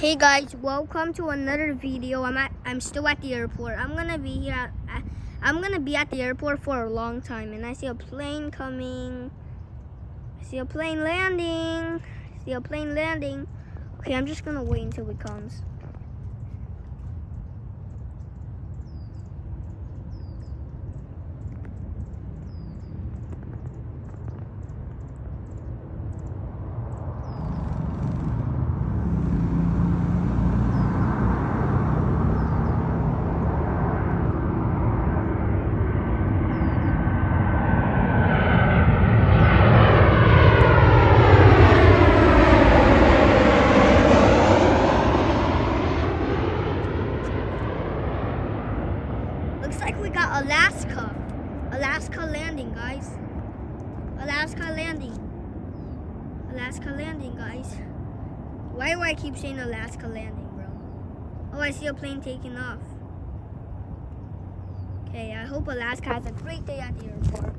Hey guys, welcome to another video. I'm still at the airport. I'm gonna be at the airport for a long time, and I see a plane coming. I see a plane landing. Okay, I'm just gonna wait until it comes. Looks like we got Alaska. Alaska landing, guys. Alaska landing, guys. Why do I keep saying Alaska landing, bro? Oh, I see a plane taking off. Okay, I hope Alaska has a great day at the airport.